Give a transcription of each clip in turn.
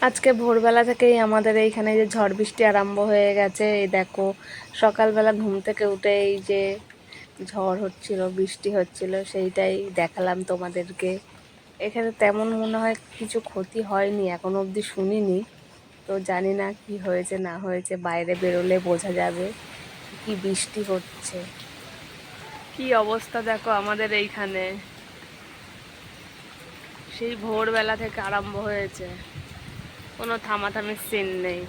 আজকে ভোরবেলা থেকেই আমাদের এইখানে যে ঝড় বৃষ্টি আরম্ভ হয়ে গেছে। এই দেখো, সকালবেলা ঘুম থেকে উঠে এই যে ঝড় হচ্ছিল, বৃষ্টি হচ্ছিল, সেইটাই দেখালাম তোমাদেরকে। এখানে তেমন মনে হয় কিছু ক্ষতি হয়নি, এখনো অবধি শুনিনি। তো জানি না কি হয়েছে না হয়েছে, বাইরে বেরোলে বোঝা যাবে কি বৃষ্টি হচ্ছে। কি অবস্থা দেখো আমাদের এইখানে, সেই ভোরবেলা থেকে আরম্ভ হয়েছে, কোনো থামাথামির সিন নেই।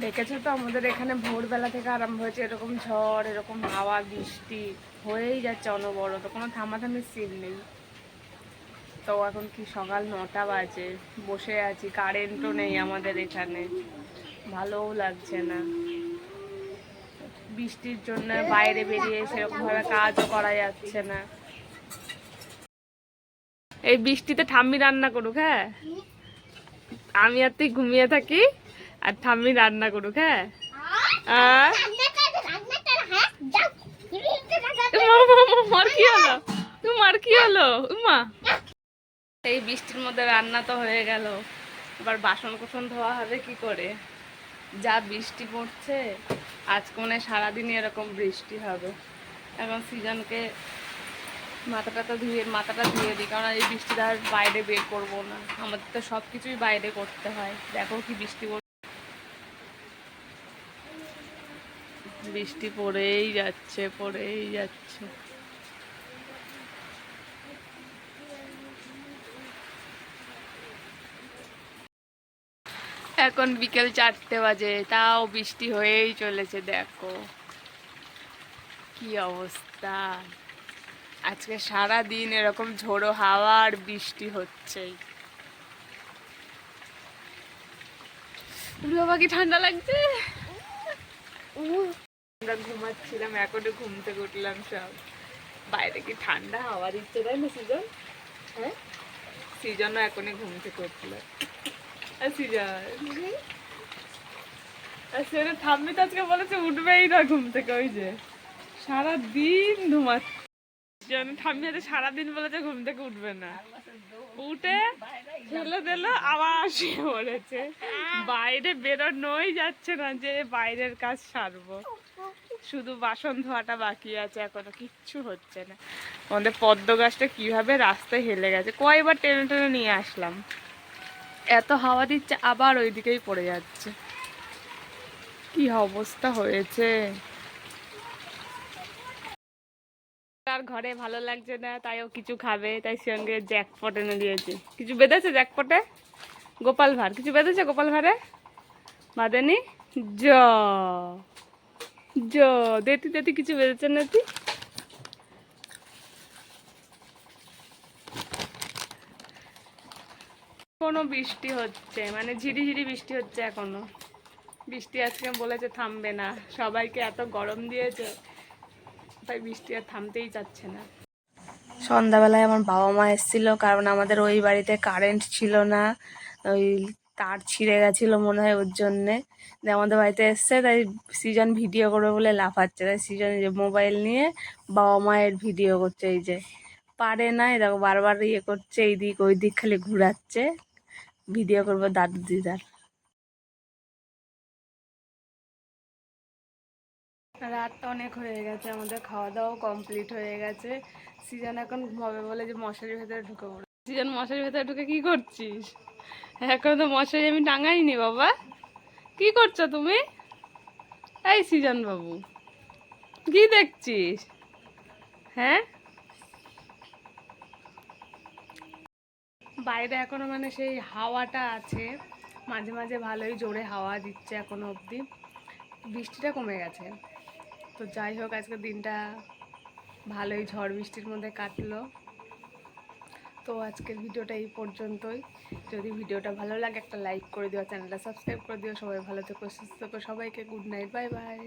দেখেছো তো, আমাদের এখানে ভোরবেলা থেকে আরম্ভ হয়েছে এরকম ঝড়, এরকম হাওয়া, বৃষ্টি হয়েই যাচ্ছে অনবরত, কোনো থামাথামির সিন নেই। তো এখন কি সকাল 9টা বাজে, বসে আছি, কারেন্টও নেই আমাদের এখানে, ভালোও লাগছে না। বৃষ্টির জন্য বাইরে বেরিয়ে সেরকমভাবে কাজও করা যাচ্ছে না। এই বৃষ্টিতে ঠাম্মি রান্না করুক, হ্যাঁ, আমি আর তুই ঘুমিয়ে থাকি আর ঠাম্মি রান্না করুক, হ্যাঁ। মার কি হলো, তোমার কি হলো মা? এই বৃষ্টির মধ্যে রান্না তো হয়ে গেল, এবার বাসন কোসন ধোয়া হবে কি করে? যা বৃষ্টি পড়ছে, আজকে মনে হয় সারাদিনই এরকম বৃষ্টি হবে। এখন সৃজনকে মাথাটা ধুয়ে দিই, কারণ এই বৃষ্টিতে আর বাইরে বের করবো না, আমাদের তো সব কিছুই বাইরে করতে হয়। দেখো কি বৃষ্টি বৃষ্টি পড়েই যাচ্ছে, পড়েই যাচ্ছে। এখন বিকেল 4টে বাজে, তাও বৃষ্টি হয়েই চলেছে। দেখো কি অবস্থা, আজকে সারা দিন এরকম ঝোড়ো হাওয়া আর বৃষ্টি হচ্ছে। বাবা কি ঠান্ডা লাগছে। আমরা ঘুমাচ্ছিলাম, এখনো ঘুম থেকে উঠলাম সব। বাইরে কি ঠান্ডা হাওয়া দিচ্ছে, তাই না সৃজন? হ্যাঁ, সৃজনও এখনই ঘুম থেকে উঠলো। আর সৃজন ঠাম্মি তো আজকে বলেছে উঠবেই না ঘুম থেকে, ওই যে সারাদিন ঘুমাচ্ছে। ঠাম্মি আজকে সারাদিন বলেছে ঘুম থেকে উঠবে না, উঠে ফেলে দিল, আবার শুয়ে পড়েছে। বাইরে বেরোনোই যাচ্ছে না যে বাইরের কাজ সারবো, শুধু বাসন ধোয়াটা বাকি আছে, এখনো কিচ্ছু হচ্ছে না। আমাদের পদ্ম গাছটা কিভাবে রাস্তায় হেলে গেছে, কয়বার টেনে টেনে নিয়ে আসলাম। এত হাওয়া দিচ্ছে, আবার ওইদিকেই পড়ে যাচ্ছে। কি অবস্থা হয়েছে। আর ঘরে ভালো লাগছে না, তাইও কিছু খাবে, তাই সঙ্গে জ্যাকপট এনে দিয়েছে। কিছু বেঁধেছে জ্যাকপটে, গোপাল ভাঁড় কিছু বেঁধেছে, গোপাল ভাঁড়ে বাঁধেনি। জ জ দেতি দেতি কিছু বেঁধেছে নাকি? কোনো বৃষ্টি হচ্ছে, মানে ঝিরিঝিরি বৃষ্টি হচ্ছে এখনো। বৃষ্টি আজকে বলেছে থামবে না, সবাইকে এত গরম দিয়েছে, তাই বৃষ্টি আর থামতেই চাচ্ছে না। সন্ধ্যাবেলায় আমার বাবা মা এসেছিল, কারণ আমাদের ওই বাড়িতে কারেন্ট ছিল না, ওই তার ছিঁড়ে গেছিলো মনে হয়, ওর জন্যে আমাদের বাড়িতে এসছে। তাই সৃজন ভিডিও করবে বলে লাফাচ্ছে, তাই সৃজন যে মোবাইল নিয়ে বাবা মায়ের ভিডিও করছে। এই যে পারে না, দেখো বারবার ইয়ে করছে, এই দিক ওই দিক খালি ঘুরাচ্ছে, ভিডিও করবো দাদু দিদার। রাত তো অনেক হয়ে গেছে, আমাদের খাওয়া দাওয়া কমপ্লিট হয়ে গেছে। সৃজন এখন ঘুমাবে বলে যে মশারির ভেতরে ঢুকে পড়ে। সৃজন মশারির ভেতরে ঢুকে কি করছিস? এখন তো মশারি আমি টাঙাইনি বাবা, কি করছো তুমি? এই সৃজন বাবু, কি দেখছিস? হ্যাঁ, বাইরে এখনো মানে সেই হাওয়াটা আছে, মাঝে মাঝে ভালোই জোরে হাওয়া দিচ্ছে এখনো অবধি। বৃষ্টিটা কমে গেছে। তো যাই হোক, আজকের দিনটা ভালোই ঝড় বৃষ্টির মধ্যে কাটলো। তো আজকের ভিডিওটা এই পর্যন্তই। যদি ভিডিওটা ভালো লাগে একটা লাইক করে দিও, চ্যানেলটা সাবস্ক্রাইব করে দিও। সবাই ভালো থেকো, সুস্থ থেকো, সবাইকে গুড নাইট, বাই বাই।